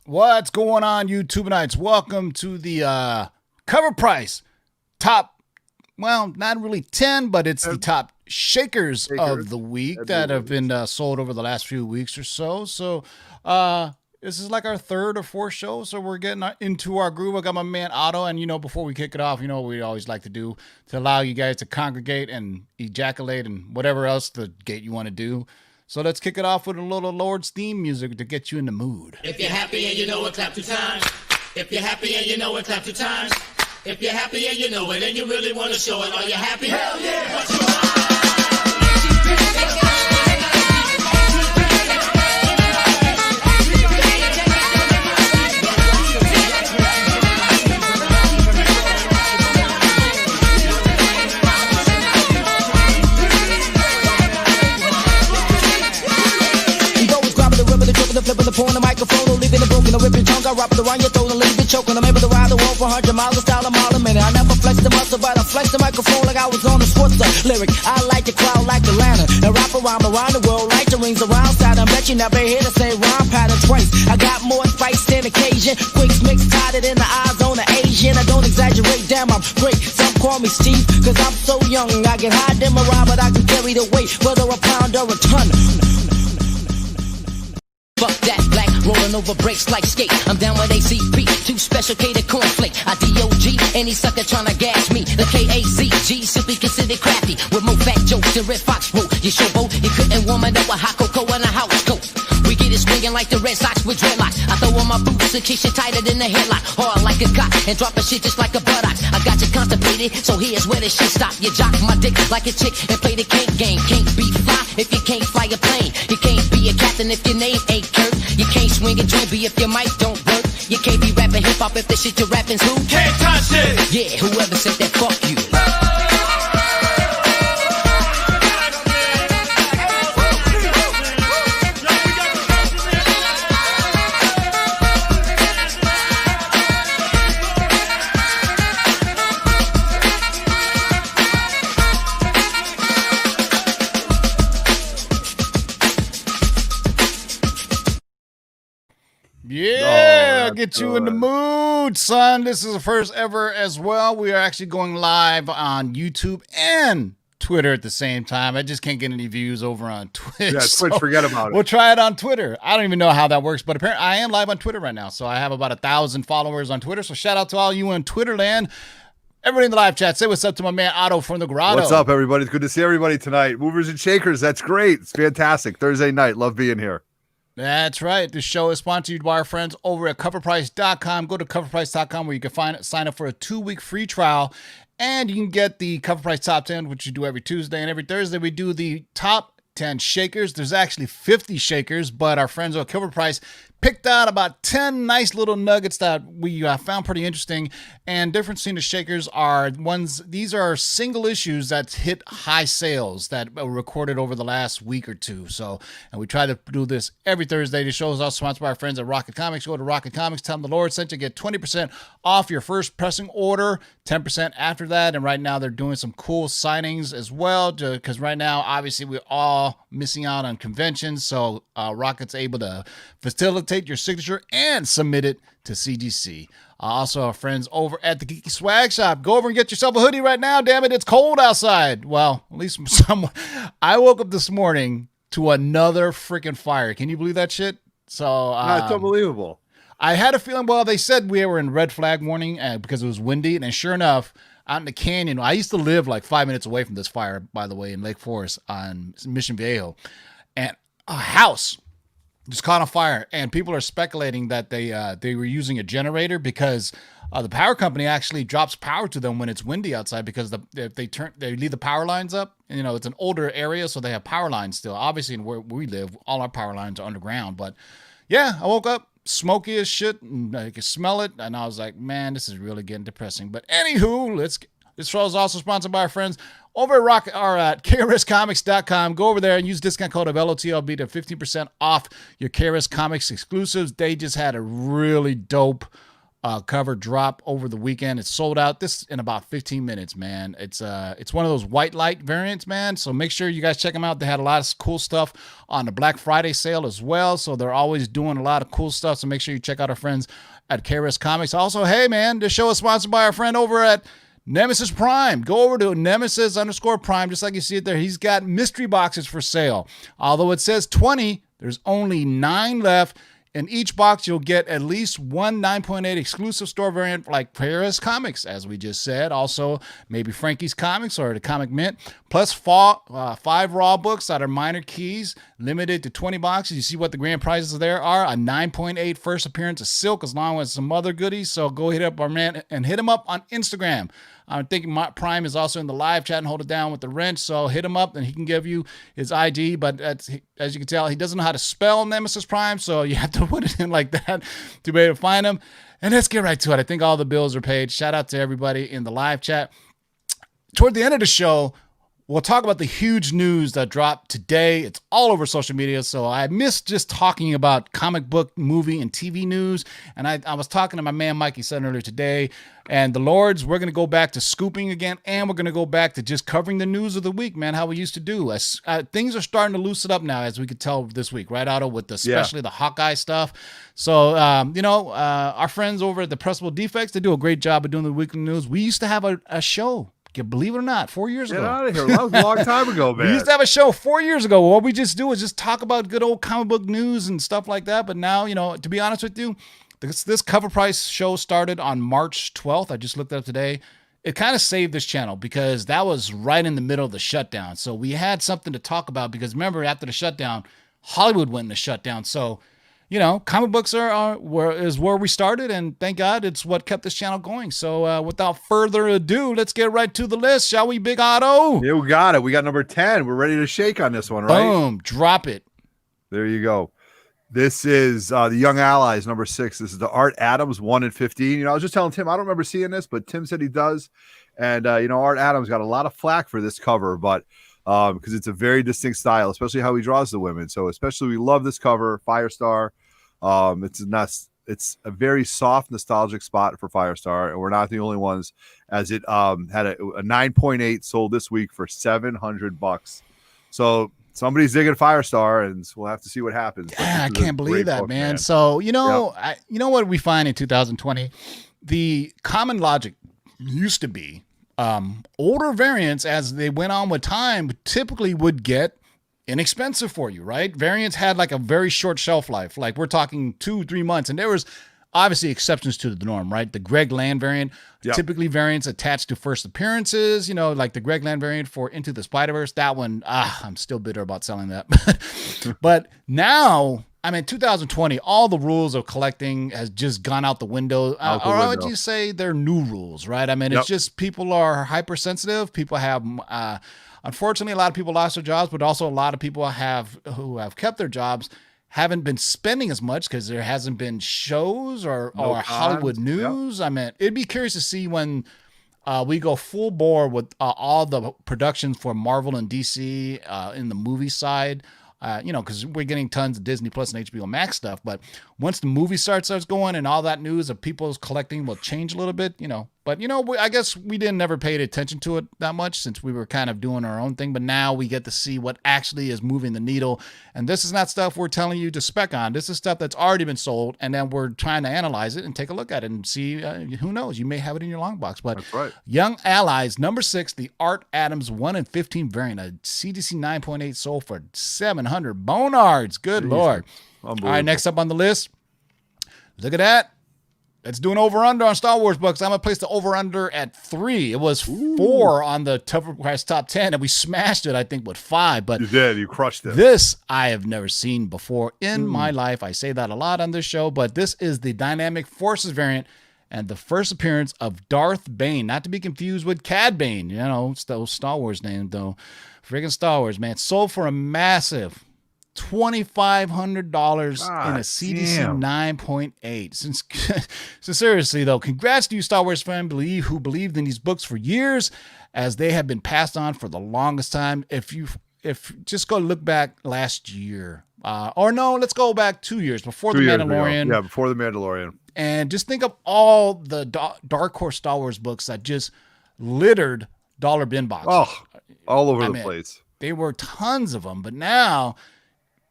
What's going on, YouTubenites? Welcome to the CovrPrice top, well, not really 10, but it's the top shakers of the week that have been sold over the last few weeks or so. So this is like our third or fourth show, so we're getting into our groove. I got my man Otto, and before we kick it off, what we always like to do to allow you guys to congregate and ejaculate and whatever else the gate you want to do. So let's kick it off with a little Lord's theme music to get you in the mood. If you're happy and you know it, clap 2 times. If you're happy and you know it, clap 2 times. If you're happy and you know it and you really want to show it, are you happy? Hell yeah! What's your flipping the phone, the microphone, or leaving the broken, or ripping tongue. I wrap it around your throat and leave it choking. I'm able to ride the wall for 100 miles, a style a mile a minute. I never flex the muscle, but I flex the microphone like I was on a sports lyric. I like the crowd like Atlanta, and rap around the world like the rings around Saturn. Bet you never hear the same rhyme pattern twice. I got more spice than occasion. Quicks mix tighter than the eyes on the Asian. I don't exaggerate, damn, I'm great. Some call me Steve, cause I'm so young. I get high than Mariah, but I can carry the weight, whether a pound or a ton. Fuck that black, rolling over brakes like skate. I'm down with ACP, too special K to cornflake. I DOG, any sucker tryna gas me. The KAZG, simply considered crafty. With more fat jokes than Red Fox wrote. You showboat, you couldn't warm it up with hot cocoa and a house coat. We get it swinging like the Red Sox with dreadlocks. I throw on my boots and kiss you tighter than a headlock. Hard like a cock and drop a shit just like a buttocks. I got you constipated, so here's where the shit stop. You jock my dick like a chick and play the kink game. Can't be fly if you can't fly a plane. You can't be a captain if your name ain't Kurt. You can't swing a dream if your mic don't work. You can't be rapping hip hop if the shit you're rapping's who? Can't touch it! Yeah, whoever said that, fuck you. Yeah, get you in the mood, son. This is the first ever as well. We are actually going live on YouTube and Twitter at the same time. I just can't get any views over on Twitch. Yeah, Twitch, forget about it. We'll try it on Twitter. I don't even know how that works, but apparently I am live on Twitter right now. So I have about 1,000 followers on Twitter. So shout out to all you in Twitterland. Everybody in the live chat, say what's up to my man Otto from the Grotto. What's up, everybody? It's good to see everybody tonight. Movers and shakers, that's great. It's fantastic. Thursday night. Love being here. That's right. This show is sponsored by our friends over at CovrPrice.com. Go to CovrPrice.com where you can sign up for a 2-week free trial, and you can get the CovrPrice Top 10, which you do every Tuesday. And every Thursday, we do the Top 10 Shakers. There's actually 50 shakers, but our friends at CovrPrice picked out about 10 nice little nuggets that we found pretty interesting. And different between the shakers are these are single issues that hit high sales that were recorded over the last week or two. So, and we try to do this every Thursday. The show is also sponsored by our friends at Rocket Comics. Go to Rocket Comics, tell them the Lord sent you, get 20% off your first pressing order, 10% after that. And right now they're doing some cool signings as well, because right now, obviously, we're all missing out on conventions. So Rocket's able to facilitate your signature and submit it to CGC. Also, our friends over at the Geeky Swag Shop. Go over and get yourself a hoodie right now. Damn it, it's cold outside. Well, at least someone. I woke up this morning to another freaking fire. Can you believe that shit? So That's unbelievable. I had a feeling. Well, they said we were in red flag warning because it was windy, and sure enough, out in the canyon. I used to live like 5 minutes away from this fire, by the way, in Lake Forest on Mission Viejo, and a house just caught on fire, and people are speculating that they were using a generator because the power company actually drops power to them when it's windy outside because if they leave the power lines up. And, it's an older area, so they have power lines still. Obviously, where we live, all our power lines are underground. But yeah, I woke up smoky as shit, and I could smell it, and I was like, man, this is really getting depressing. But anywho, this show is also sponsored by our friends over at KRSComics.com. Go over there and use discount code of LOTLB to 15% off your KRS Comics exclusives. They just had a really dope cover drop over the weekend. It's sold out this in about 15 minutes, man. It's one of those white light variants, man. So make sure you guys check them out. They had a lot of cool stuff on the Black Friday sale as well. So they're always doing a lot of cool stuff. So make sure you check out our friends at KRS Comics. Also, hey man, this show is sponsored by our friend over at Nemesis Prime. Go over to Nemesis_Prime, just like you see it there. He's got mystery boxes for sale. Although it says 20, there's only 9 left. In each box, you'll get at least one 9.8 exclusive store variant like KRS Comics, as we just said. Also, maybe Frankie's Comics or the Comic Mint. Plus 5 raw books that are minor keys, limited to 20 boxes. You see what the grand prizes there are. A 9.8 first appearance of Silk, along with some other goodies. So go hit up our man and hit him up on Instagram. I'm thinking Prime is also in the live chat and hold it down with the wrench. So hit him up and he can give you his ID. But as you can tell, he doesn't know how to spell Nemesis Prime. So you have to put it in like that to be able to find him. And let's get right to it. I think all the bills are paid. Shout out to everybody in the live chat. Toward the end of the show, we'll talk about the huge news that dropped today. It's all over social media, so I missed just talking about comic book, movie, and TV news. And I was talking to my man Mikey said earlier today, and the Lords, we're going to go back to scooping again, and we're going to go back to just covering the news of the week, man, how we used to do. Things are starting to loosen up now, as we could tell this week, right, Otto, with especially the Hawkeye stuff. So, our friends over at the Pressable Defects, they do a great job of doing the weekly news. We used to have a show. Believe it or not, 4 years ago. Get out of here. That was a long time ago, man. We used to have a show 4 years ago. What we just do is just talk about good old comic book news and stuff like that. But now, to be honest with you, this Cover Price show started on March 12th. I just looked it up today. It kind of saved this channel because that was right in the middle of the shutdown. So we had something to talk about because remember, after the shutdown, Hollywood went into shutdown. So comic books is where we started, and thank God it's what kept this channel going. So without further ado, let's get right to the list, shall we, Big Otto? Yeah, we got it. We got number 10. We're ready to shake on this one, right? Boom, drop it. There you go. This is the Young Allies, number 6. This is the Art Adams 1 and 15. I was just telling Tim, I don't remember seeing this, but Tim said he does. And, Art Adams got a lot of flack for this cover, but because it's a very distinct style, especially how he draws the women. So especially we love this cover, Firestar. It's a very soft, nostalgic spot for Firestar, and we're not the only ones, as it had a 9.8 sold this week for $700. So somebody's digging Firestar, and we'll have to see what happens. Yeah, I can't believe that, man. So you know what we find in 2020, the common logic used to be older variants, as they went on with time, typically would get inexpensive for you, right? Variants had like a very short shelf life. Like we're talking 2-3 months, and there was obviously exceptions to the norm, right? The Greg Land variant, typically variants attached to first appearances, like the Greg Land variant for Into the Spider-Verse. That one, I'm still bitter about selling that. But now, 2020, all the rules of collecting has just gone out the window. Or would you say they're new rules, right? It's just people are hypersensitive. People have unfortunately, a lot of people lost their jobs, but also a lot of people who have kept their jobs haven't been spending as much because there hasn't been shows or Hollywood news. It'd be curious to see when we go full bore with all the productions for Marvel and DC in the movie side. Because we're getting tons of Disney Plus and HBO Max stuff. But once the movie starts going and all that news of people's collecting will change a little bit, But, I guess we didn't never pay attention to it that much since we were kind of doing our own thing. But now we get to see what actually is moving the needle. And this is not stuff we're telling you to spec on. This is stuff that's already been sold. And then we're trying to analyze it and take a look at it and see, who knows, you may have it in your long box. But that's right. Young Allies, number 6, the Art Adams 1 and 15 variant, a CDC 9.8 sold for $700 bonards. Good Lord. All right, next up on the list. Look at that. Let's do an over-under on Star Wars books. I'm going to place the over-under at 3. It was 4 on the Cover Price Top 10, and we smashed it, I think, with 5. But you did. You crushed it. This I have never seen before in my life. I say that a lot on this show, but this is the Dynamic Forces variant and the first appearance of Darth Bane, not to be confused with Cad Bane. Still Star Wars name, though. Friggin' Star Wars, man. Sold for a massive $2,500 in a CDC 9.8. So seriously though, congrats to you Star Wars fans who believed in these books for years, as they have been passed on for the longest time. If if just go look back last year, or no, let's go back 2 years before The Mandalorian. Yeah, before The Mandalorian. And just think of all the Dark Horse Star Wars books that just littered dollar bin boxes. Oh, all over the place. There were tons of them, but now,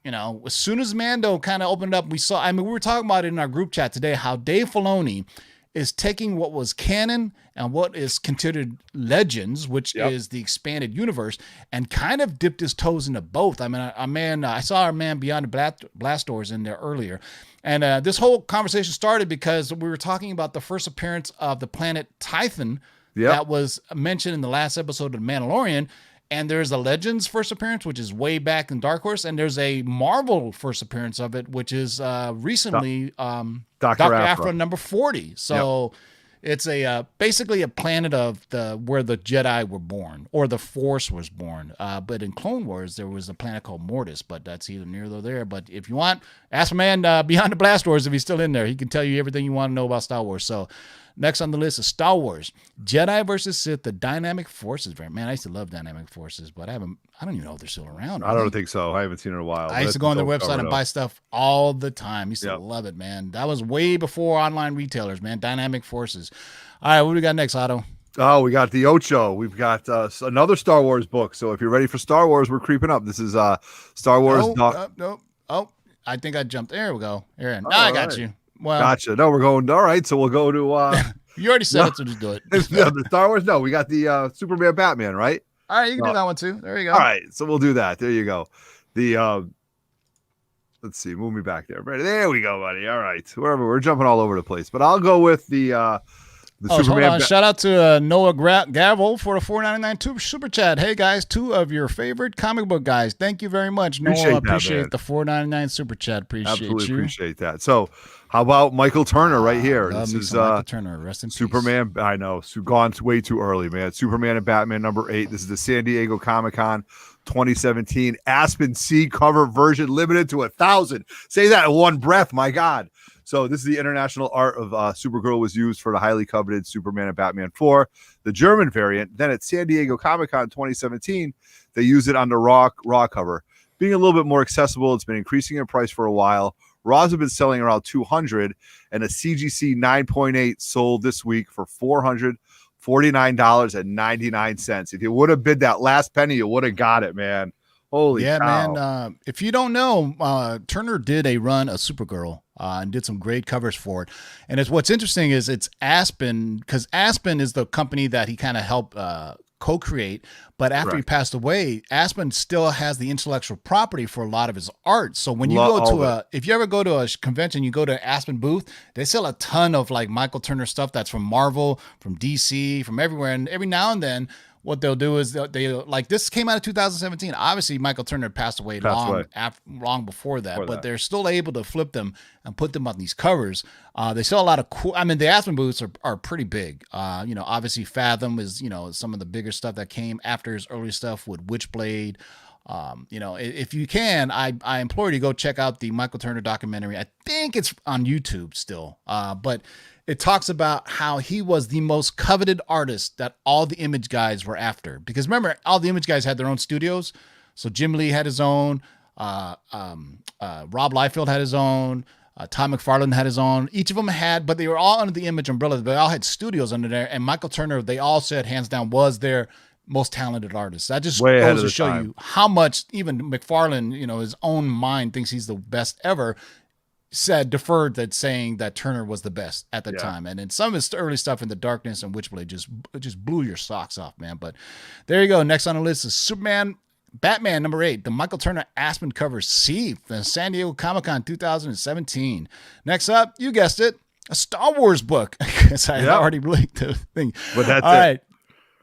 as soon as Mando kind of opened up, we were talking about it in our group chat today, how Dave Filoni is taking what was canon and what is considered legends, which is the expanded universe, and kind of dipped his toes into both. I mean, I saw our man Beyond the Blast Doors in there earlier. And this whole conversation started because we were talking about the first appearance of the planet Tython that was mentioned in the last episode of The Mandalorian. And there's a Legends first appearance, which is way back in Dark Horse. And there's a Marvel first appearance of it, which is recently Dr. Aphra number 40. So it's basically a planet of where the Jedi were born, or the Force was born. But in Clone Wars, there was a planet called Mortis, but that's either near or there. But if you want, ask my man Beyond the Blast Doors if he's still in there. He can tell you everything you want to know about Star Wars. So next on the list is Star Wars Jedi versus Sith, the Dynamic Forces variant. Man, I used to love Dynamic Forces, but I don't even know if they're still around. I don't think so. I haven't seen it in a while. I used to go on their website and buy stuff all the time. Used to love it, man. That was way before online retailers, man. Dynamic Forces. All right, what do we got next, Otto? Oh, we got the Ocho. We've got another Star Wars book. So if you're ready for Star Wars, we're creeping up. This is Star Wars. No. Oh, I think I jumped. There we go. Aaron. I got you. Well, gotcha. No, we're going. All right, so we'll go to. You already said it, so just do it. The Star Wars. No, we got the Superman Batman, right? All right, you can do that one too. There you go. All right, so we'll do that. There you go. The let's see, move me back there. Right, there we go, buddy. All right, wherever we're jumping all over the place, but I'll go with the Superman. Hold on. Shout out to Noah Gavel for the $4.99 super chat. Hey guys, two of your favorite comic book guys. Thank you very much, Noah. Appreciate the $4.99 super chat. Absolutely appreciate that. So, how about Michael Turner right here? This is Michael Turner. Rest in Superman. Peace. I know. Gone way too early, man. Superman and Batman number 8. This is the San Diego Comic-Con 2017 Aspen C cover version, limited to 1,000. Say that in one breath, my God. So this is the international art of Supergirl was used for the highly coveted Superman and Batman 4, the German variant. Then at San Diego Comic-Con 2017, they used it on the raw cover. Being a little bit more accessible, it's been increasing in price for a while. Raws have been selling around 200, and a CGC 9.8 sold this week for $449.99. If you would have bid that last penny, you would have got it, man. Holy cow. Man. If you don't know, Turner did a run of Supergirl and did some great covers for it. And what's interesting is it's Aspen, because Aspen is the company that he kind of helped co-create. But after he passed away, Aspen still has the intellectual property for a lot of his art. So when you if you ever go to a convention, you go to Aspen booth, they sell a ton of like Michael Turner stuff that's from Marvel, from DC, from everywhere. And every now and then, what they'll do is they like this came out of 2017. Obviously, Michael Turner passed away long before that, but they're still able to flip them and put them on these covers. They sell a lot of cool. I mean, the Aspen booths are pretty big. Obviously, Fathom is some of the bigger stuff that came after his early stuff with Witchblade. If you can, I implore you to go check out the Michael Turner documentary. I think it's on YouTube still, but it talks about how he was the most coveted artist that all the Image guys were after. Because remember, all the Image guys had their own studios. So Jim Lee had his own, Rob Liefeld had his own, Todd McFarlane had his own. Each of them had, but they were all under the Image umbrella. They all had studios under there. And Michael Turner, they all said, hands down, was their most talented artist. That just goes to show you how much even McFarlane, his own mind thinks he's the best ever. Deferred that saying that Turner was the best at the time. And then some of his early stuff in the Darkness and Witchblade just blew your socks off, man. But there you go. Next on the list is Batman number 8, the Michael Turner Aspen cover C, the San Diego Comic-Con 2017. Next up, you guessed it, a Star Wars book. Because I already linked the thing. But that's all right.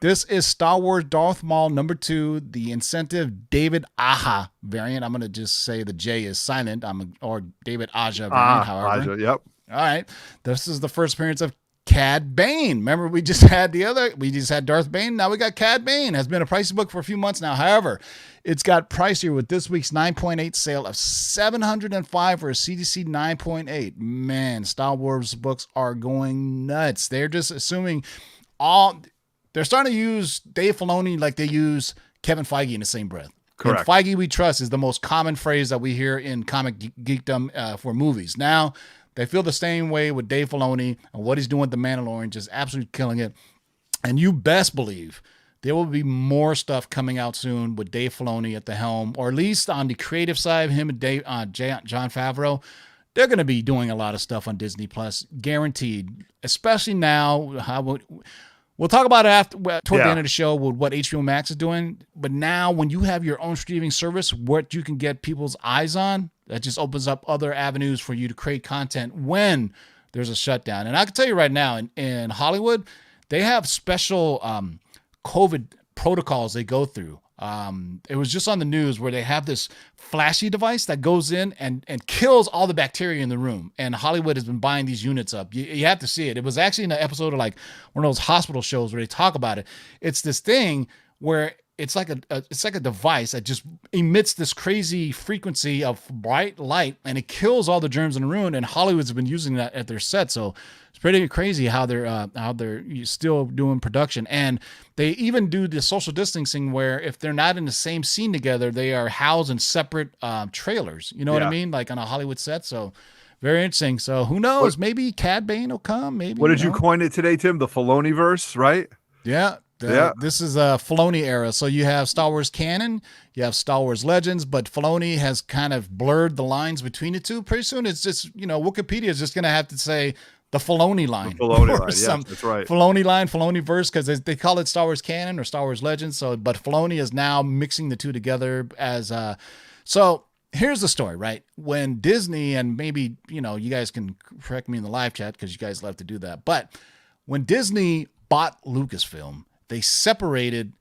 This is Star Wars Darth Maul number 2, the Incentive David Aja variant. I'm going to just say the J is silent. Or David Aja variant, however. Aja, yep. All right. This is the first appearance of Cad Bane. Remember, we just had Darth Bane. Now we got Cad Bane. Has been a pricey book for a few months now. However, it's got pricier with this week's 9.8 sale of $705 for a CDC 9.8. Man, Star Wars books are going nuts. They're just assuming they're starting to use Dave Filoni like they use Kevin Feige in the same breath. Correct. And Feige we trust is the most common phrase that we hear in comic geekdom for movies. Now, they feel the same way with Dave Filoni and what he's doing with The Mandalorian, just absolutely killing it. And you best believe there will be more stuff coming out soon with Dave Filoni at the helm, or at least on the creative side, him and Jon Favreau. They're going to be doing a lot of stuff on Disney Plus, guaranteed. Especially now, we'll talk about it toward the end of the show with what HBO Max is doing. But now, when you have your own streaming service, what you can get people's eyes on, that just opens up other avenues for you to create content when there's a shutdown. And I can tell you right now, in Hollywood, they have special COVID protocols they go through. It was just on the news where they have this flashy device that goes in and kills all the bacteria in the room. And Hollywood has been buying these units up. You have to see it. It was actually in an episode of like one of those hospital shows where they talk about it. It's this thing where it's like a device that just emits this crazy frequency of bright light, and it kills all the germs in the room. And Hollywood's been using that at their set. So it's pretty crazy how they're still doing production. And they even do the social distancing where if they're not in the same scene together, they are housed in separate trailers. You know what I mean? Like on a Hollywood set. So very interesting. So who knows? Maybe Cad Bane will come. Maybe. What did you coin it today, Tim? The Filoni-verse, right? Yeah. This is a Filoni era. So you have Star Wars canon, you have Star Wars Legends, but Filoni has kind of blurred the lines between the two. Pretty soon it's just, Wikipedia is just going to have to say the Filoni line. The Filoni line, yes, that's right. Filoni line, Filoni verse, because they call it Star Wars canon or Star Wars Legends. So, but Filoni is now mixing the two together as so here's the story, right? When Disney, and maybe, you guys can correct me in the live chat because you guys love to do that. But when Disney bought Lucasfilm, they separated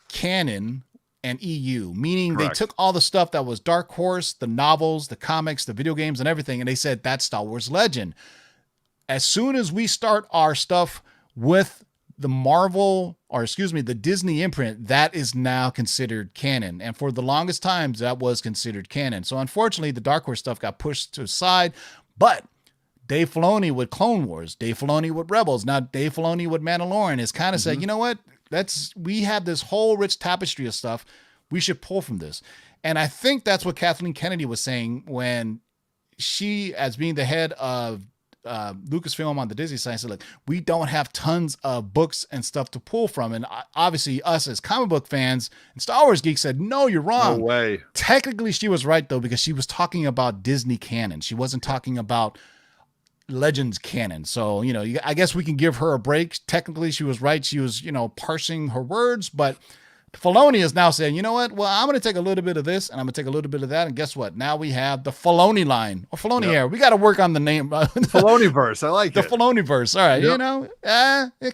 canon and EU, meaning They took all the stuff that was Dark Horse, the novels, the comics, the video games, and everything, and they said, that's Star Wars Legend. As soon as we start our stuff with the Disney imprint, that is now considered canon. And for the longest times, that was considered canon. So unfortunately, the Dark Horse stuff got pushed to the side, but Dave Filoni with Clone Wars, Dave Filoni with Rebels, now Dave Filoni with Mandalorian is kind of said, you know what? We have this whole rich tapestry of stuff. We should pull from this. And I think that's what Kathleen Kennedy was saying when she, as being the head of Lucasfilm on the Disney side, said, look, we don't have tons of books and stuff to pull from. And obviously us as comic book fans and Star Wars geeks said, no, you're wrong. No way. Technically, she was right, though, because she was talking about Disney canon. She wasn't talking about Legends canon. So, I guess we can give her a break. Technically, she was right. She was, parsing her words, but Filoni is now saying, you know what? Well, I'm going to take a little bit of this and I'm going to take a little bit of that. And guess what? Now we have the Filoni line or Filoni era. We got to work on the name. Filoni-verse. I like the it. Filoni-verse. All right.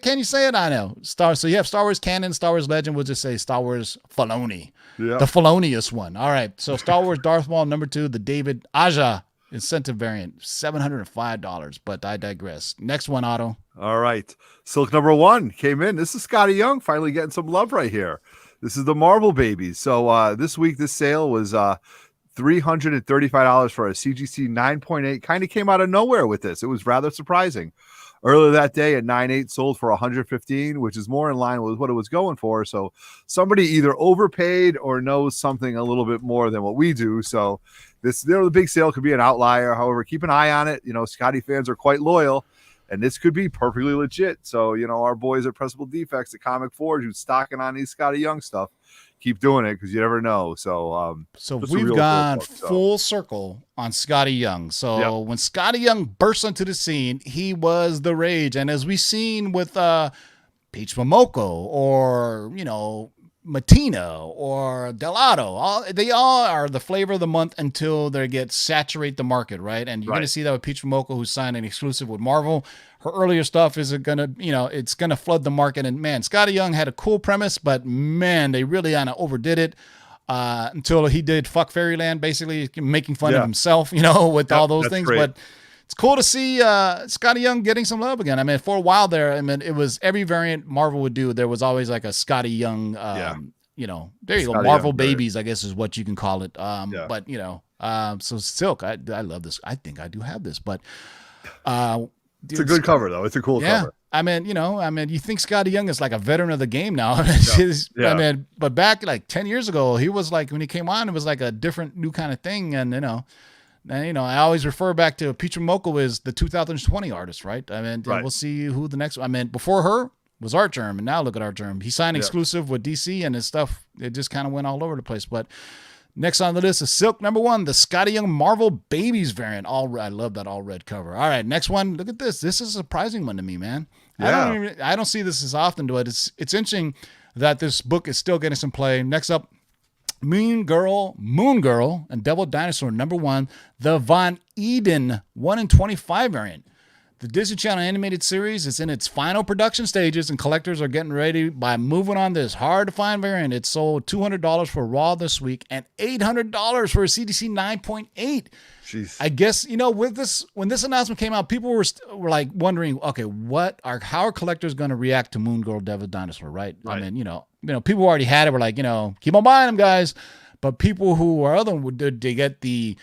Can you say it? I know. So you have Star Wars canon, Star Wars Legend. We'll just say Star Wars Filoni. Yeah. The Filonious one. All right. So Star Wars Darth Maul #2, the David Aja incentive variant, $705, but I digress. Next one, Otto. All right. Silk #1 came in. This is Skottie Young finally getting some love right here. This is the Marvel babies. So this week, this sale was $335 for a CGC 9.8. Kind of came out of nowhere with this. It was rather surprising. Earlier that day at 9.8 sold for $115, which is more in line with what it was going for. So somebody either overpaid or knows something a little bit more than what we do. So the big sale could be an outlier. However, keep an eye on it. Skottie fans are quite loyal, and this could be perfectly legit. So, our boys at Pressable Defects at Comic Forge who's stocking on these Skottie Young stuff, keep doing it because you never know. So, we've gone full circle on Skottie Young. So when Skottie Young burst onto the scene, he was the rage. And as we've seen with Peach Momoko or, Matina or Delato, they all are the flavor of the month until they saturate the market, right? And you're going to see that with Peach Momoko, who signed an exclusive with Marvel. Her earlier stuff is going to, it's going to flood the market. And man, Skottie Young had a cool premise, but man, they really kind of overdid it until he did Fuck Fairyland, basically making fun of himself, with all those things. Great. But it's cool to see Skottie Young getting some love again. I mean, for a while there, it was every variant Marvel would do. There was always like a Skottie Young, there you go. Marvel Young babies, I guess is what you can call it. But so Silk, I love this. I think I do have this, but it's a good cover though. It's a cool cover. I mean, you think Scottie Young is like a veteran of the game now. Yeah. I mean, but back like 10 years ago, he was like, when he came on, it was like a different new kind of thing. And, I always refer back to Petra Moko as the 2020 artist, right? I mean, Right. we'll see who the next, I mean, before her was Artgerm, and now look at Artgerm. He signed exclusive with DC, and his stuff, it just kind of went all over the place. But next on the list is Silk #1, the Scottie Young Marvel Babies variant. All red. I love that all red cover. All right, next one. Look at this. This is a surprising one to me, man. Yeah. I don't see this as often, but it's interesting that this book is still getting some play. Next up, Moon Girl, and Devil Dinosaur #1, the Von Eeden 1 in 25 variant. The Disney Channel animated series is in its final production stages, and collectors are getting ready by moving on this hard-to-find variant. It sold $200 for Raw this week and $800 for a CDC 9.8. Jeez. I guess, with this, when this announcement came out, people were like wondering, okay, how are collectors going to react to Moon Girl, Devil Dinosaur, right? I mean, people who already had it were like, keep on buying them, guys. But people who are other, did they get the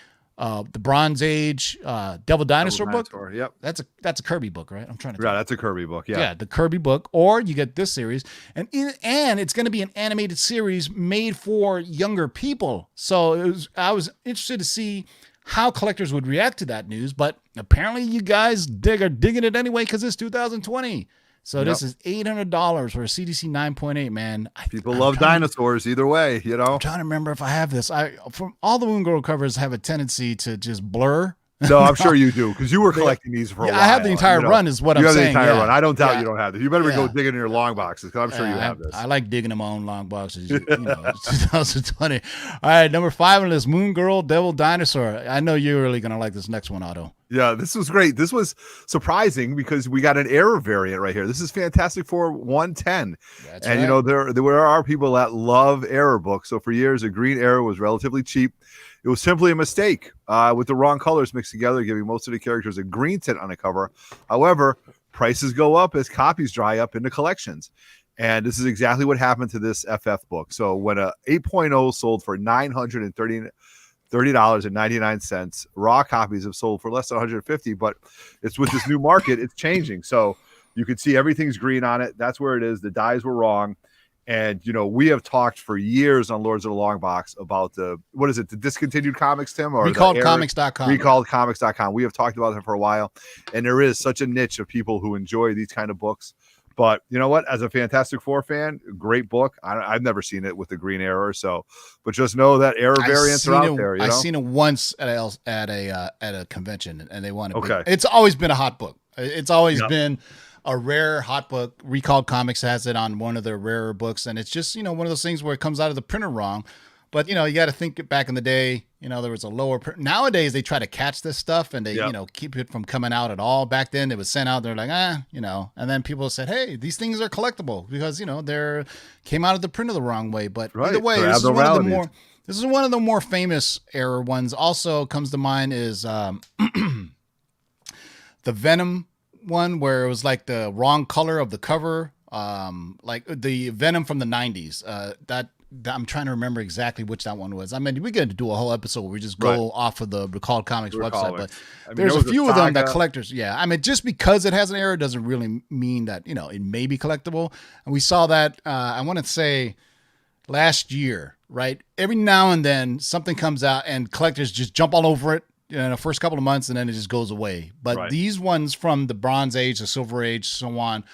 Bronze Age Devil Dinosaur book? Yep. That's a Kirby book, right? I'm trying to. Right, that's a Kirby book. Yeah. Yeah, the Kirby book, or you get this series, and it's going to be an animated series made for younger people. So I was interested to see how collectors would react to that news, but apparently you guys are digging it anyway because it's 2020. So this is $800 for a CDC 9.8, man. People love dinosaurs either way, I'm trying to remember if I have this. From all the Moon Girl covers have a tendency to just blur. No, I'm sure you do, because you were collecting these for a while. I have the entire run is what I'm saying. You have the entire yeah. run. I don't doubt Yeah. you don't have this. You better go digging in your long boxes, because I'm sure you have this. I like digging in my own long boxes. It's 2020. All right, number 5 on this, Moon Girl, Devil Dinosaur. I know you're really going to like this next one, Otto. Yeah, this was great. This was surprising because we got an error variant right here. This is Fantastic Four 110. That's and, right. there are people that love error books. So for years, a green error was relatively cheap. It was simply a mistake with the wrong colors mixed together, giving most of the characters a green tint on the cover. However, prices go up as copies dry up into collections. And this is exactly what happened to this FF book. So when a 8.0 sold for $30.99, raw copies have sold for less than $150, but it's with this new market, it's changing. So you can see everything's green on it. That's where it is. The dyes were wrong. And, we have talked for years on Lords of the Long Box about the discontinued comics, Tim? Or Recalledcomics.com. Recalledcomics.com. We have talked about them for a while. And there is such a niche of people who enjoy these kind of books. But you know what? As a Fantastic Four fan, great book. I've never seen it with the green error. But just know that error variants are out there. I've seen it once at a convention, and they wanted. Okay. It's always been a hot book. It's always been a rare hot book. Recalled Comics has it on one of their rarer books, and it's just one of those things where it comes out of the printer wrong. But you got to think back in the day, there was a lower nowadays they try to catch this stuff and they keep it from coming out at all. Back then it was sent out, they're like and then people said, hey, these things are collectible because they're came out of the printer the wrong way. But either way, this is one of the more famous error ones. Also comes to mind is the Venom one, where it was like the wrong color of the cover, like the Venom from the 90s. That I'm trying to remember exactly which that one was. I mean, we could do a whole episode where we just go off of the Recalled Comics website, but there's a few of them that collectors, I mean, just because it has an error doesn't really mean that, it may be collectible. And we saw that, I want to say last year, right? Every now and then something comes out and collectors just jump all over it in the first couple of months and then it just goes away. But these ones from the Bronze Age, the Silver Age, so on,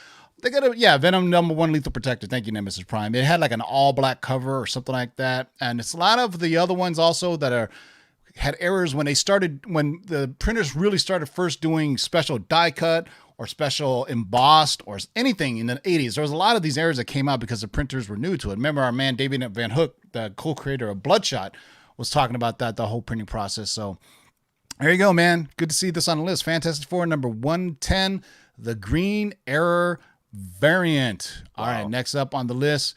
they got Venom #1 Lethal Protector. Thank you, Nemesis Prime. It had like an all black cover or something like that. And it's a lot of the other ones also that had errors when the printers really started first doing special die cut or special embossed or anything in the 80s. There was a lot of these errors that came out because the printers were new to it. Remember our man David Van Hook, the co-creator of Bloodshot, was talking about that, the whole printing process. So there you go, man. Good to see this on the list. Fantastic Four #110, the green error variant. All right, next up on the list,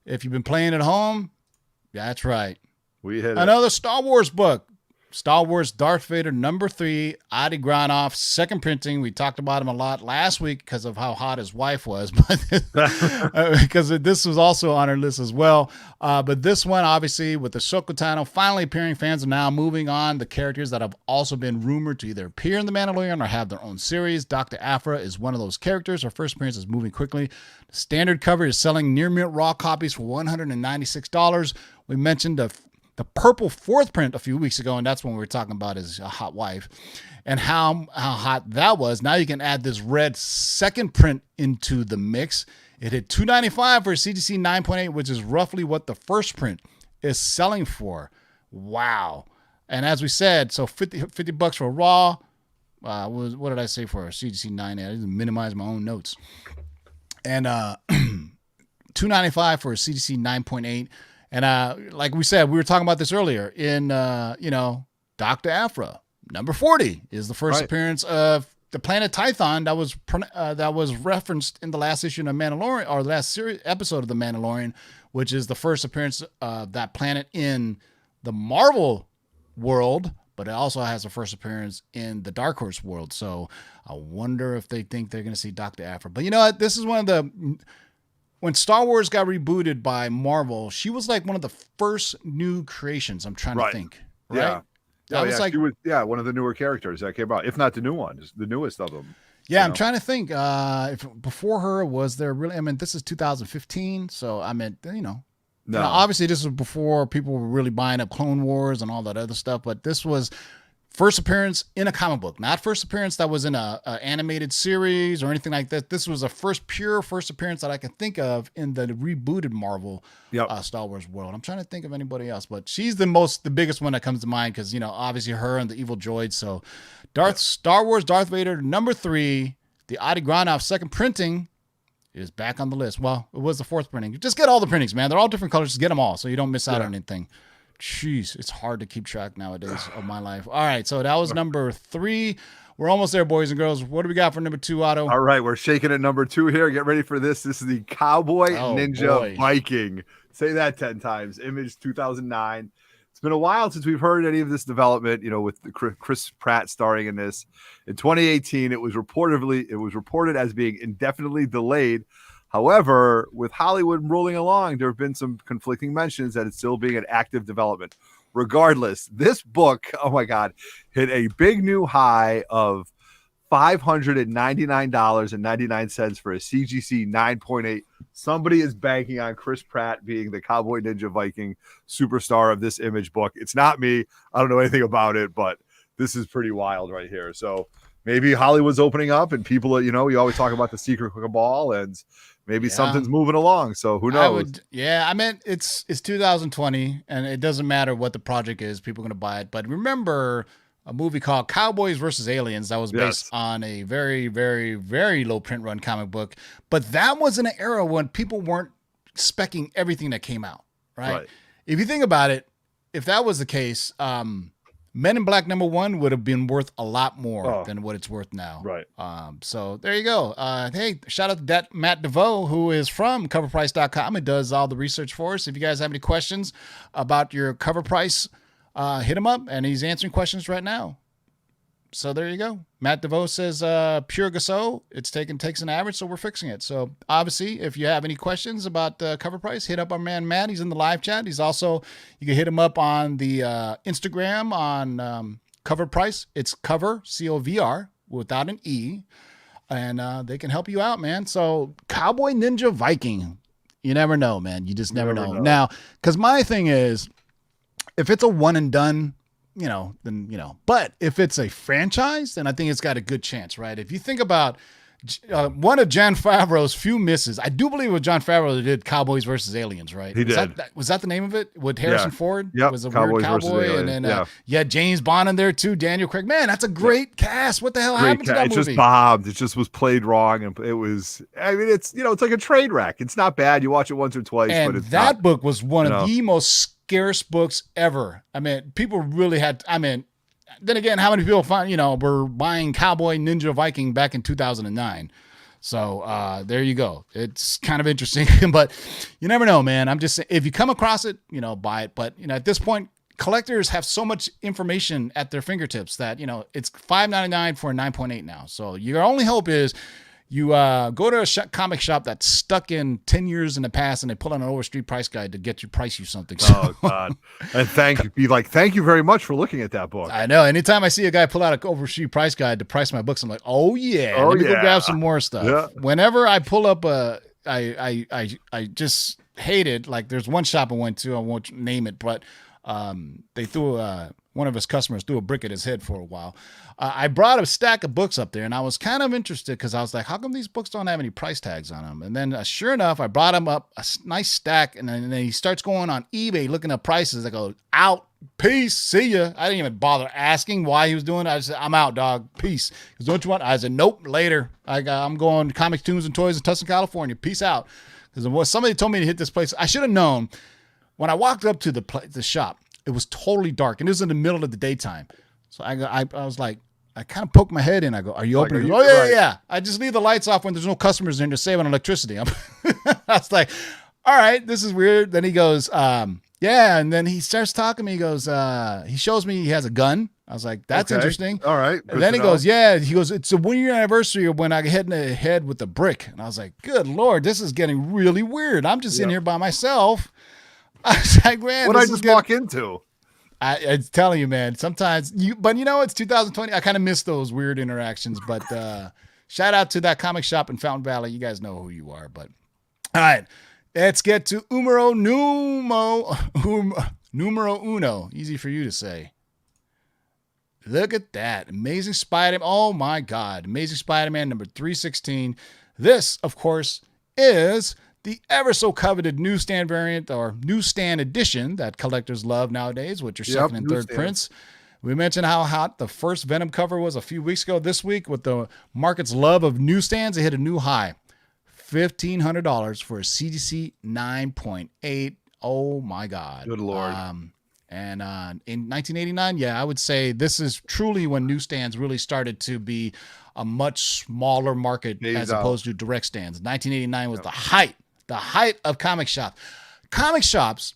if you've been playing at home, that's right. We hit another Star Wars book. Star Wars Darth Vader #3, Adi Granov, second printing. We talked about him a lot last week because of how hot his wife was, but because this was also on our list as well. But this one, obviously, with the Ahsoka finally appearing, fans are now moving on the characters that have also been rumored to either appear in The Mandalorian or have their own series. Dr. Aphra is one of those characters. Her first appearance is moving quickly. The standard cover is selling near mint raw copies for $196. We mentioned the purple fourth print a few weeks ago, and that's when we were talking about his hot wife and how hot that was. Now you can add this red second print into the mix. It hit $295 for a CGC 9.8, which is roughly what the first print is selling for. Wow. And as we said, so $50 for raw. What did I say for a CGC 9? I didn't minimize my own notes. And $295 for a CGC 9.8. And like we said, we were talking about this earlier in, Dr. Aphra. Number 40 is the first appearance of the planet Tython that was referenced in the last issue of Mandalorian, or the last episode of The Mandalorian, which is the first appearance of that planet in the Marvel world, but it also has a first appearance in the Dark Horse world. So I wonder if they think they're going to see Dr. Aphra. But you know what? This is one of the... When Star Wars got rebooted by Marvel, she was like one of the first new creations. I'm trying to think. Right? Yeah. That was like, she was one of the newer characters that came out, if not the new one, the newest of them. Yeah, I'm trying to think. If before her, was there really? I mean, this is 2015, so I mean, No. Obviously, this was before people were really buying up Clone Wars and all that other stuff. But this was first appearance in a comic book, not first appearance that was in a animated series or anything like that. This was a pure first appearance that I can think of in the rebooted Marvel Star Wars world. I'm trying to think of anybody else, but she's the biggest one that comes to mind because, obviously her and the evil droids. So Star Wars Darth Vader #3, the Adi Granov second printing is back on the list. Well, it was the fourth printing. Just get all the printings, man. They're all different colors. Just get them all so you don't miss out on anything. Jeez, it's hard to keep track nowadays of my life. All right, so that was number 3. We're almost there, boys and girls. What do we got for number 2, Otto? All right, we're shaking at number 2 here. Get ready for this. This is the Cowboy Ninja Viking. Say that 10 times. Image 2009. It's been a while since we've heard any of this development, with Chris Pratt starring in this. In 2018, it was reported as being indefinitely delayed. However, with Hollywood rolling along, there have been some conflicting mentions that it's still being in active development. Regardless, this book, oh my God, hit a big new high of $599.99 for a CGC 9.8. Somebody is banking on Chris Pratt being the Cowboy Ninja Viking superstar of this Image book. It's not me. I don't know anything about it, but this is pretty wild right here. So maybe Hollywood's opening up and people, we always talk about the secret cabal and maybe something's moving along. So who knows? I mean, it's 2020 and it doesn't matter what the project is. People are going to buy it. But remember a movie called Cowboys versus Aliens that was based on a very, very, very low print run comic book. But that was in an era when people weren't speccing everything that came out, right? If you think about it, if that was the case, Men in Black #1 would have been worth a lot more than what it's worth now. Right. So there you go. Hey, shout out to Matt DeVoe, who is from CovrPrice.com and does all the research for us. If you guys have any questions about your Cover Price, hit him up, and he's answering questions right now. So there you go. Matt DeVoe says pure Gasso. Takes an average, so we're fixing it. So obviously, if you have any questions about Cover Price, hit up our man Matt. He's in the live chat. He's also, you can hit him up on the Instagram on Cover Price. It's Cover, COVR, without an E. And they can help you out, man. So Cowboy Ninja Viking. You never know, man. You just never know. Now, because my thing is, if it's a one and done, but if it's a franchise, then I think it's got a good chance, right? If you think about one of Jon Favreau's few misses, I do believe it was Jon Favreau that did Cowboys versus Aliens, right? Was that the name of it? With Harrison Ford? Was a Cowboys weird cowboy, and then you had James Bond in there too, Daniel Craig. Man, that's a great cast. What the hell happened to that movie? It just bombed. It just was played wrong, and it was. I mean, it's it's like a train wreck. It's not bad. You watch it once or twice, but it's that book was one of the most scarce books ever. I mean, people really had. I mean, then again, how many people were buying Cowboy Ninja Viking back in 2009? So there you go. It's kind of interesting, but you never know, man. I'm just saying, if you come across it, buy it. But at this point, collectors have so much information at their fingertips that, it's $5.99 for a 9.8 now. So your only hope is you go to a comic shop that's stuck in 10 years in the past, and they pull out an overstreet price guide to get you price you something. Oh God! And thank you very much for looking at that book. I know. Anytime I see a guy pull out an overstreet price guide to price my books, I'm like, oh yeah, let me go grab some more stuff. Yeah. Whenever I pull up I just hate it. Like there's one shop I went to, I won't name it, but they threw one of his customers threw a brick at his head for a while. I brought a stack of books up there, and I was kind of interested because I was like, how come these books don't have any price tags on them? And then sure enough, I brought him up a nice stack, and then he starts going on eBay looking up prices. I go, out, peace, see ya. I didn't even bother asking why he was doing it. I just said, I'm out, dog, peace. Because don't you want? I said, nope, later. I'm going to Comics, Tunes, and Toys in Tustin, California. Peace out. Because somebody told me to hit this place. I should have known. When I walked up to the shop, it was totally dark, and it was in the middle of the daytime. So I was like, I kind of poked my head in. I go, are you open? Oh, yeah, yeah. I just leave the lights off when there's no customers in to save on electricity. I was like, all right, this is weird. Then he goes, yeah. And then he starts talking to me. He goes, he shows me he has a gun. I was like, that's interesting. All right. And then he goes, yeah. He goes, it's a 1 year anniversary of when I hit in the head with the brick. And I was like, good Lord, this is getting really weird. I'm just in here by myself. I was like, man, what I just walk into? I'm telling you, man, sometimes but it's 2020. I kind of miss those weird interactions, but shout out to that comic shop in Fountain Valley. You guys know who you are, but all right, let's get to numero uno. Easy for you to say. Look at that. Amazing Spider-Man. Oh my God. Amazing Spider-Man number 316. This, of course, is the ever so coveted newsstand variant or newsstand edition that collectors love nowadays with your second and third prints. We mentioned how hot the first Venom cover was a few weeks ago. This week, with the market's love of newsstands, it hit a new high. $1,500 for a CDC 9.8. Oh my God. Good Lord. And in 1989, I would say this is truly when newsstands really started to be a much smaller market as opposed to direct stands. 1989 was the height of comic shops. Comic shops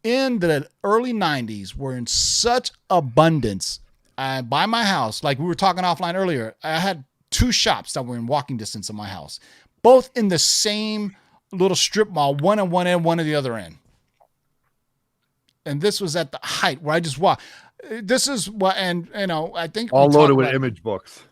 in the early 90s were in such abundance. By my house, like we were talking offline earlier, I had two shops that were in walking distance of my house, both in the same little strip mall, one on one end, one at the other end. And this was at the height where I just walked. This is what, and I think all loaded with image books.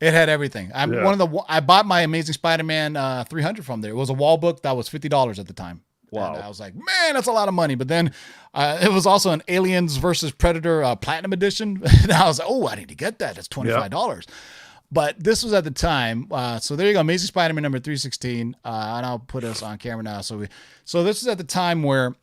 It had everything. I bought my Amazing Spider-Man 300 from there. It was a wall book that was $50 at the time. Wow. And I was like, man, that's a lot of money. But then it was also an Aliens versus Predator Platinum Edition. And I was like, oh, I need to get that. That's $25. Yep. But this was at the time. So there you go. Amazing Spider-Man number 316. And I'll put us on camera now. So this is at the time where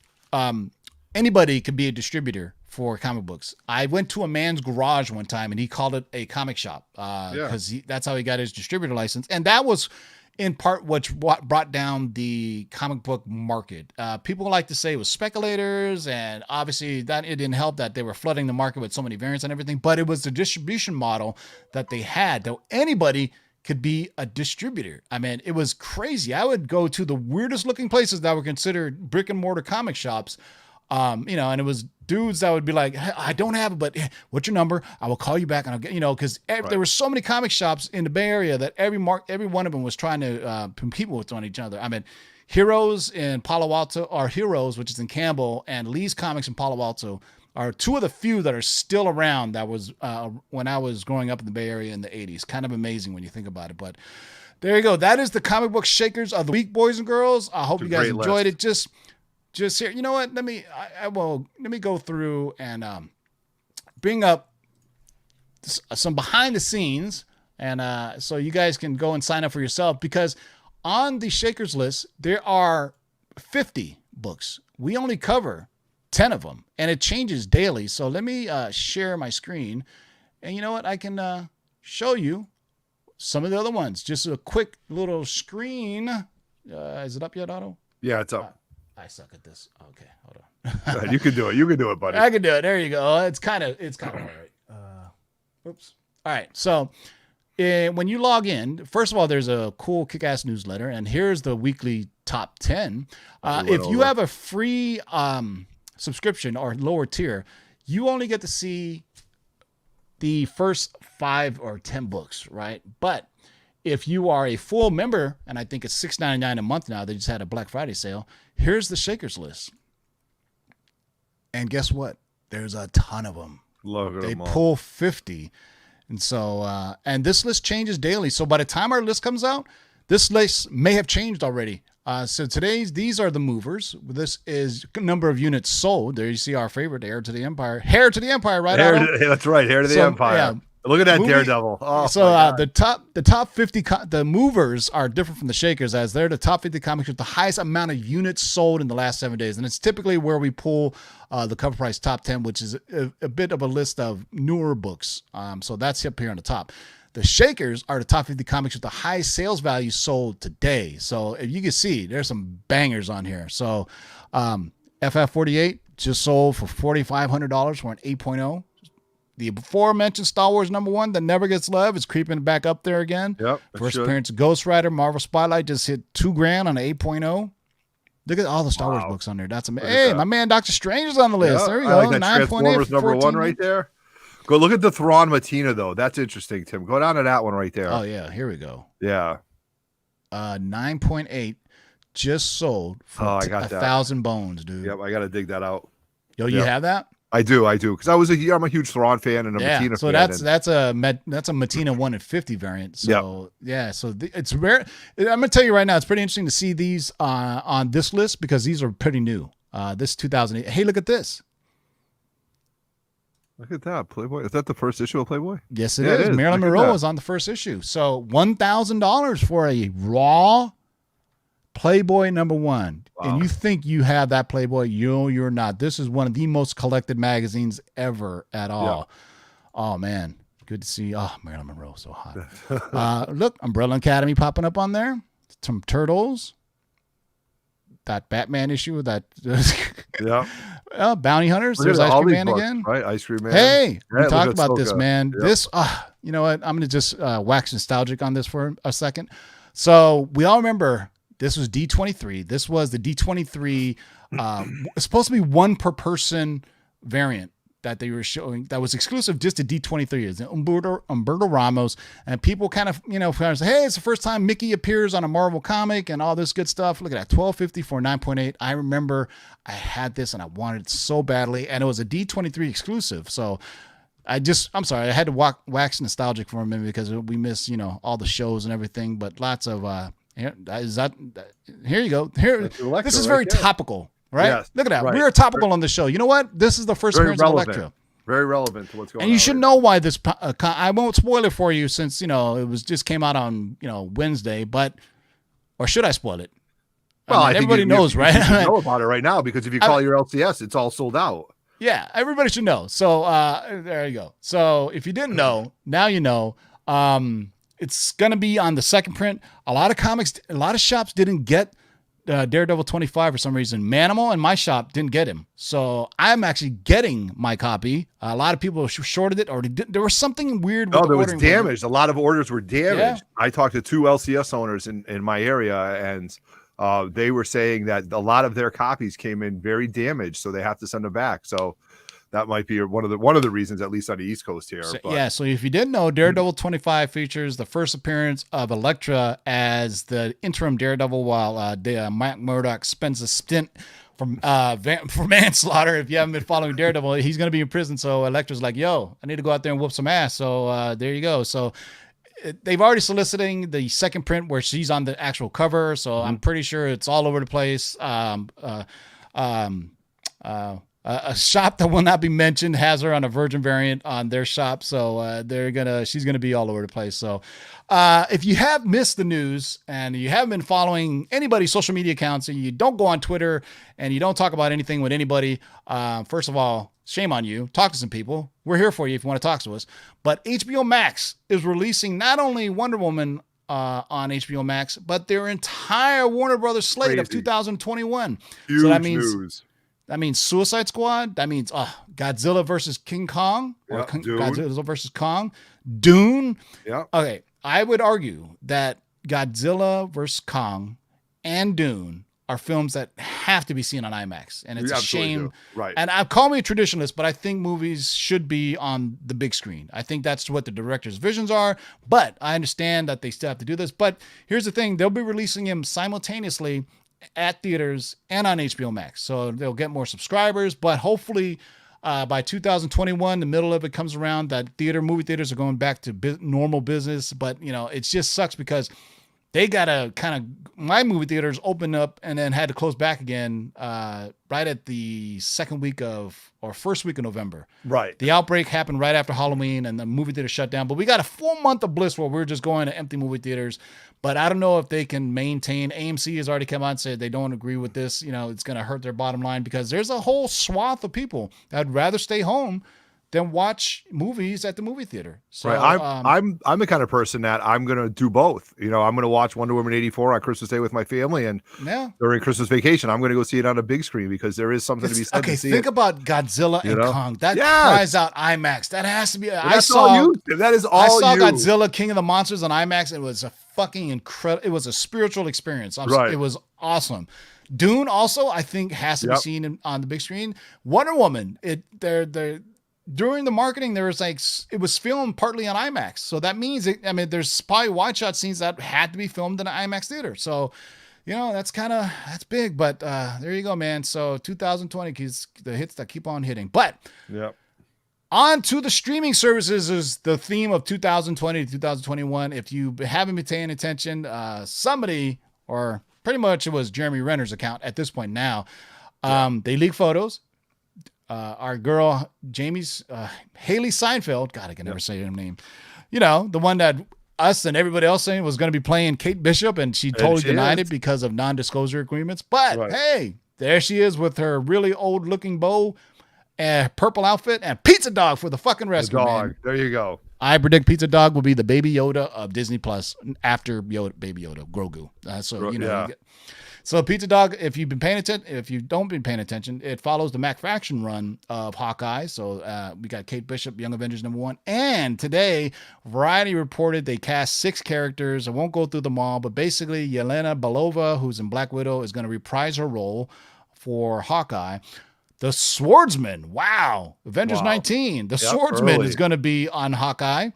anybody could be a distributor for comic books. I went to a man's garage one time and he called it a comic shop because that's how he got his distributor license. And that was in part what brought down the comic book market. People like to say it was speculators, and obviously that it didn't help that they were flooding the market with so many variants and everything, but it was the distribution model that they had. Though anybody could be a distributor. I mean, it was crazy. I would go to the weirdest looking places that were considered brick and mortar comic shops. And it was dudes that would be like, hey, I don't have it, but what's your number? I will call you back and I'll get, because there were so many comic shops in the Bay Area that every one of them was trying to compete with on each other. I mean, Heroes in Palo Alto, or Heroes, which is in Campbell, and Lee's Comics in Palo Alto are two of the few that are still around. That was when I was growing up in the Bay Area in the 80s. Kind of amazing when you think about it, but there you go. That is the comic book shakers of the week, boys and girls. I hope you guys enjoyed it. Just here, you know what? Let me go through and bring up some behind the scenes, and so you guys can go and sign up for yourself, because on the Shakers list there are 50 books. We only cover 10 of them, and it changes daily. So let me share my screen, and you know what? I can show you some of the other ones. Just a quick little screen. Is it up yet, Otto? Yeah, it's up. I suck at this. Okay, hold on. You can do it. You can do it, buddy. I can do it. There you go. It's kind of all right. Oops. All right. So when you log in, first of all, there's a cool kick-ass newsletter, and here's the weekly top 10. If you have a free subscription or lower tier, you only get to see the first 5 or 10 books, right? But if you are a full member, and I think it's $6.99 a month now, they just had a Black Friday sale, here's the Shakers list. And guess what? There's a ton of them. They pull 50. And so, and this list changes daily. So by the time our list comes out, this list may have changed already. So these are the movers. This is number of units sold. There you see our favorite, Heir to the Empire. Heir to the Empire, right? That's right. Heir to the Empire. Yeah. Look at that Daredevil. Oh, so the top 50, the movers are different from the Shakers, as they're the top 50 comics with the highest amount of units sold in the last 7 days. And it's typically where we pull the Cover Price top 10, which is a bit of a list of newer books. So that's up here on the top. The Shakers are the top 50 comics with the highest sales value sold today. So if you can see, there's some bangers on here. So FF48 just sold for $4,500 for an 8.0. The aforementioned Star Wars #1 that never gets love is creeping back up there again. Yep. First appearance of Ghost Rider, Marvel Spotlight just hit $2,000 on an 8.0. Look at all the Star Wars books on there. That's amazing. Hey, my man Doctor Strange is on the list. Yep. There we go. Like that 9.8 Transformers #1 right there. Go look at the Thrawn Matina though. That's interesting, Tim. Go down to that one right there. Oh yeah, here we go. Yeah. 9.8 just sold for I got 1,000 bones, dude. Yep, I gotta dig that out. Yo, you have that? I do, because I'm a huge Thrawn fan and a Matina so fan. So that's a Matina 1 in 50 variant. So so it's rare. I'm gonna tell you right now, it's pretty interesting to see these on this list because these are pretty new. This 2008. Hey, look at this. Look at that, Playboy. Is that the first issue of Playboy? Yes, it is. Marilyn Monroe was on the first issue. So $1,000 for a raw Playboy #1. Wow. And you think you have that Playboy. You're not. This is one of the most collected magazines ever at all. Yeah. Oh, man. Good to see. Oh, Marilyn Monroe, so hot. Look, Umbrella Academy popping up on there. Some Turtles. That Batman issue. That Bounty Hunters. There's Ice Cream Man again. Right, Ice Cream Man. Hey, we talked about this, man. Yep. This, you know what? I'm going to just wax nostalgic on this for a second. So we all remember this was D23. This was the D23. It's supposed to be one per person variant that they were showing that was exclusive just to D23. Is Humberto Ramos, and people kind of say, hey, it's the first time Mickey appears on a Marvel comic and all this good stuff. Look at that, $12.50 for 9.8. I remember I had this and I wanted it so badly, and it was a D23 exclusive. So I'm sorry, I had to wax nostalgic for a minute because we miss all the shows and everything, but lots of here you go. Here, this is very topical. Right? Yes, look at that. Right. We are topical on the show. You know what? This is the first appearance of Elektra. Very relevant to what's going on. And you should know why this. I won't spoil it for you since it was just came out on Wednesday. Or should I spoil it? Well, I think everybody knows, right? You know about it right now because if you call your LCS, it's all sold out. Yeah, everybody should know. So there you go. So if you didn't know, now you know. It's gonna be on the second print. A lot of shops didn't get Daredevil 25 for some reason. Manimal and my shop didn't get him, so I'm actually getting my copy. A lot of people shorted it, or there was something weird. There was damage. A lot of orders were damaged. Yeah. I talked to 2 LCS owners in my area, and they were saying that a lot of their copies came in very damaged, so they have to send them back. So that might be one of the reasons, at least on the East Coast here. So if you didn't know, Daredevil 25 features the first appearance of Elektra as the interim Daredevil while Matt Murdock spends a stint for manslaughter. If you haven't been following Daredevil, he's going to be in prison. So Elektra's like, yo, I need to go out there and whoop some ass. So there you go. So they've already soliciting the second print where she's on the actual cover. So I'm pretty sure it's all over the place. A shop that will not be mentioned has her on a Virgin variant on their shop, so she's gonna be all over the place. So, if you have missed the news and you haven't been following anybody's social media accounts and you don't go on Twitter and you don't talk about anything with anybody, first of all, shame on you. Talk to some people. We're here for you if you want to talk to us. But HBO Max is releasing not only Wonder Woman on HBO Max, but their entire Warner Brothers slate of 2021. Huge so that means news. That means Suicide Squad. That means Godzilla versus King Kong, or Dune. Godzilla versus Kong, Dune. Yeah. Okay, I would argue that Godzilla versus Kong and Dune are films that have to be seen on IMAX, and it's You a absolutely shame. do. Right. And I call me a traditionalist, but I think movies should be on the big screen. I think that's what the director's visions are. But I understand that they still have to do this. But here's the thing: they'll be releasing him simultaneously at theaters and on HBO Max, so they'll get more subscribers. But hopefully, by 2021, the middle of it comes around, that movie theaters are going back to normal business. But it just sucks because they gotta my movie theaters opened up and then had to close back again right at the first week of November. Right. The outbreak happened right after Halloween and the movie theater shut down. But we got a full month of bliss where we're just going to empty movie theaters. But I don't know if they can maintain. AMC has already come out and said they don't agree with this. It's going to hurt their bottom line because there's a whole swath of people that'd rather stay home than watch movies at the movie theater. So right. I'm the kind of person that I'm gonna do both. I'm gonna watch Wonder Woman 84 on Christmas Day with my family, and during Christmas vacation, I'm gonna go see it on a big screen because there is something to be said. Okay, to see think it. about Godzilla and Kong. That cries out IMAX. That has to be. That is all I saw you. Godzilla King of the Monsters on IMAX. It was a fucking incredible. It was a spiritual experience. Right. It was awesome. Dune also, I think, has to be seen on the big screen. Wonder Woman. During the marketing, there was it was filmed partly on IMAX. So that means, there's probably wide shot scenes that had to be filmed in an IMAX theater. So, that's big. But there you go, man. So 2020 is the hits that keep on hitting. But on to the streaming services is the theme of 2020 to 2021. If you haven't been paying attention, somebody, or pretty much it was Jeremy Renner's account at this point now, they leaked photos. Our girl, Haley Seinfeld, God, I can never say her name. The one that us and everybody else saying was going to be playing Kate Bishop, and she totally denied it because of non-disclosure agreements. But hey, there she is with her really old-looking bow, purple outfit, and Pizza Dog for the fucking rescue. Man. There you go. I predict Pizza Dog will be the Baby Yoda of Disney Plus after Baby Yoda, Grogu. So Pizza Dog, if you've been paying attention, if you don't been paying attention, it follows the Mac Faction run of Hawkeye. So we got Kate Bishop, Young Avengers #1. And today, Variety reported they cast 6 characters. I won't go through them all, but basically Yelena Belova, who's in Black Widow, is going to reprise her role for Hawkeye. The Swordsman, Avengers 19. The Swordsman is going to be on Hawkeye.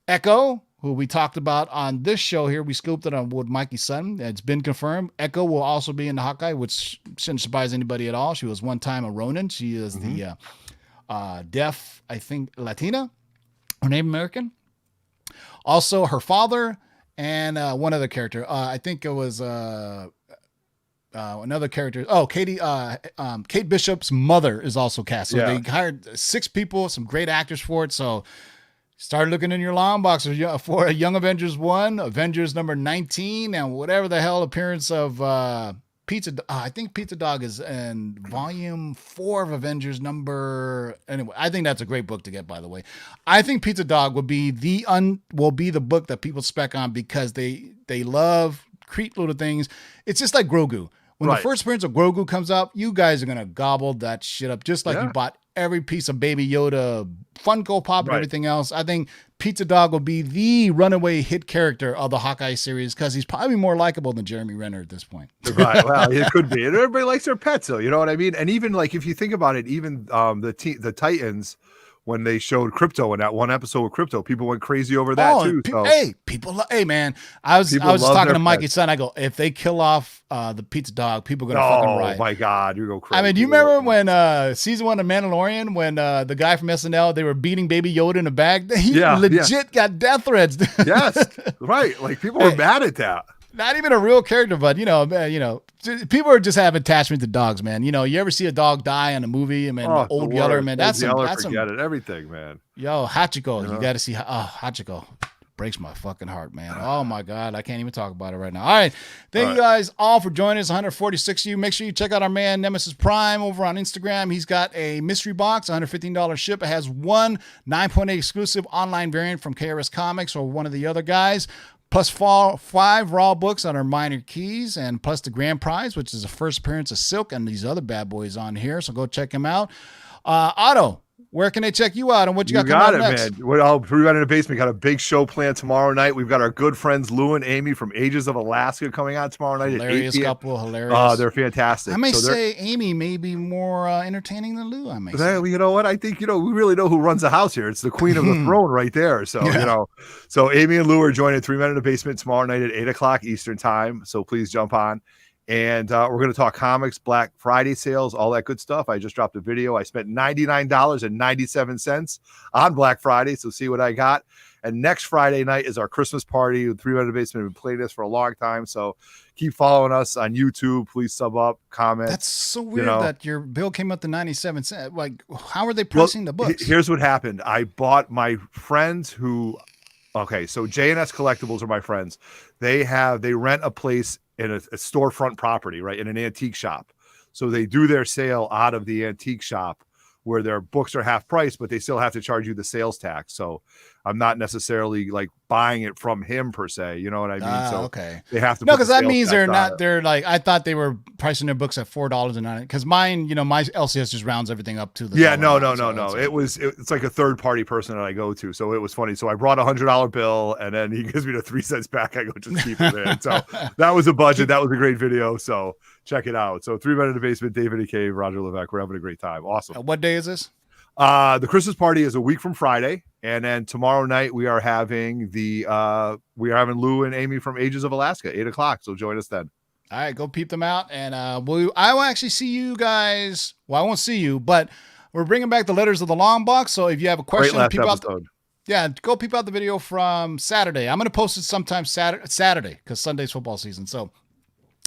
Echo, who we talked about on this show here. We scooped it on with Mikey's son. It's been confirmed. Echo will also be in the Hawkeye, which shouldn't surprise anybody at all. She was one time a Ronin. She is the deaf, I think, Latina or Native American. Also, her father and one other character. I think it was another character. Kate Bishop's mother is also cast. So they hired 6 people, some great actors for it. So start looking in your long box for Young Avengers 1, Avengers number 19, and whatever the hell appearance of Pizza. I think Pizza Dog is in volume 4 of Avengers number. Anyway, I think that's a great book to get. By the way, I think Pizza Dog will be the book that people spec on because they love creep little things. It's just like Grogu. When the first appearance of Grogu comes out, you guys are gonna gobble that shit up, just like you bought every piece of Baby Yoda, Funko Pop, and everything else. I think Pizza Dog will be the runaway hit character of the Hawkeye series because he's probably more likable than Jeremy Renner at this point. Right. Well, it could be. And everybody likes their pets, though. You know what I mean? And even if you think about it, even the Titans, when they showed Crypto in that one episode with Crypto, people went crazy over that too. So. Hey, man, I was just talking to Mikey's son. I go, if they kill off the Pizza Dog, people are gonna fucking riot. Oh my God, you go crazy. I mean, do you remember when season 1 of Mandalorian, when the guy from SNL, they were beating Baby Yoda in a bag? He legit got death threats. Yes, right. Like people were mad at that. Not even a real character, but people are just have attachment to dogs, man. You ever see a dog die in a movie? I mean, Old Yeller, man. That's everything, man. Yo, Hachiko, you got to see. Hachiko breaks my fucking heart, man. Oh my God, I can't even talk about it right now. All right, thank you guys all for joining us. 146 of you. Make sure you check out our man Nemesis Prime over on Instagram. He's got a mystery box, $115 ship. It has one 9.8 exclusive online variant from KRS Comics or one of the other guys. Plus 5 raw books on our minor keys, and plus the grand prize, which is the first appearance of Silk and these other bad boys on here. So go check him out. Otto, where can they check you out and what you got got coming it, up next? man. Well, Pre-Run in the Basement got a big show planned tomorrow night. We've got our good friends Lou and Amy from Ages of Alaska coming out tomorrow night. Hilarious at 8 p.m. couple, hilarious. They're fantastic. I may say Amy may be more entertaining than Lou. I may say. You know what? I think, we really know who runs the house here. It's the queen of the throne right there. So, so Amy and Lou are joining 3 Men in the Basement tomorrow night at 8 o'clock Eastern time. So please jump on. And we're going to talk comics, Black Friday sales, all that good stuff. I just dropped a video. I spent $99.97 on Black Friday. So see what I got. And next Friday night is our Christmas party. 3 Men in the Basement have been playing this for a long time. So keep following us on YouTube. Please sub up, comment. That's so weird that your bill came up to 97 cents. Like, how are they pricing the books? Here's what happened. I bought my friends who, so J&S Collectibles are my friends. They rent a place in a storefront property, right, in an antique shop. So they do their sale out of the antique shop where their books are half price, but they still have to charge you the sales tax. So I'm not necessarily like buying it from him per se. You know what I mean? So they have to. No, because that means they're like, I thought they were pricing their books at $4.09. Because mine, my LCS just rounds everything up to the. Yeah, no. It's like a third party person that I go to. So it was funny. So I brought $100 bill and then he gives me the 3 cents back. I go, just keep it in. So that was a budget. That was a great video. So check it out. So 3 Men in the Basement, David and Cave, Roger Levesque. We're having a great time. Awesome. What day is this? The Christmas party is a week from Friday, and then tomorrow night we are having Lou and Amy from Ages of Alaska, 8 o'clock. So join us then. All right, go peep them out, and I will actually see you guys. Well, I won't see you, but we're bringing back the Letters of the Long Box. So if you have a question, go peep out the video from Saturday. I'm going to post it sometime Saturday because Sunday's football season. So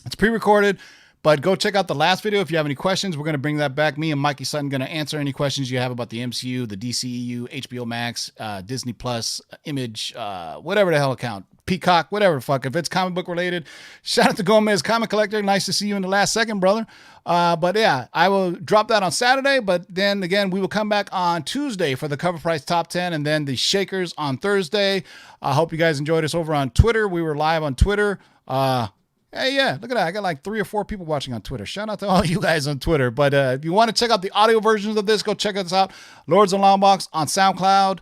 it's pre-recorded. But go check out the last video. If you have any questions, we're going to bring that back. Me and Mikey Sutton going to answer any questions you have about the MCU, the DCEU, HBO Max, Disney Plus, Image, whatever the hell account, Peacock, whatever the fuck. If it's comic book related, shout out to Gomez Comic Collector. Nice to see you in the last second, brother. But yeah, I will drop that on Saturday. But then again, we will come back on Tuesday for the Cover Price Top 10 and then the Shakers on Thursday. I hope you guys enjoyed us over on Twitter. We were live on Twitter. Hey, yeah, look at that. I got like 3 or 4 people watching on Twitter. Shout out to all you guys on Twitter. But if you want to check out the audio versions of this, go check us out. Lords of Longbox on SoundCloud,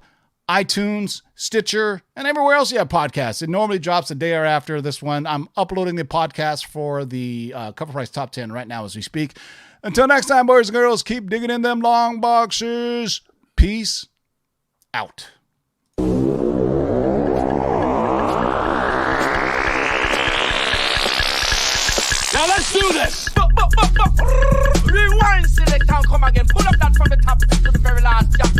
iTunes, Stitcher, and everywhere else you have podcasts. It normally drops a day or after this one. I'm uploading the podcast for the Cover Price Top 10 right now as we speak. Until next time, boys and girls, keep digging in them long boxes. Peace out. Now let's do this! Rewind, select and come again. Pull up that from the top to the very last. Jump.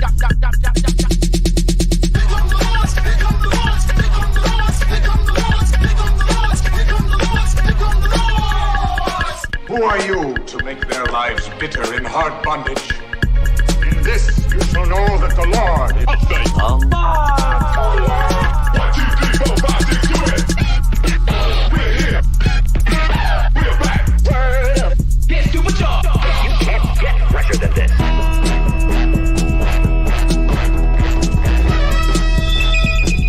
Who are you to make their lives bitter in hard bondage? In this you shall know that the Lord is Update! One, 2, 3, 4, 5, 6, do it! We're here! We're back! Word up! Get to the job! You can't get fresher than this!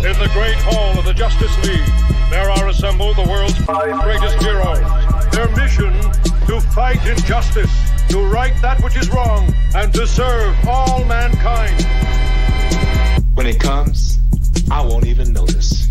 In the great hall of the Justice League, there are assembled the world's 5 greatest heroes. Their mission, to fight injustice, to right that which is wrong, and to serve all mankind. When it comes, I won't even notice.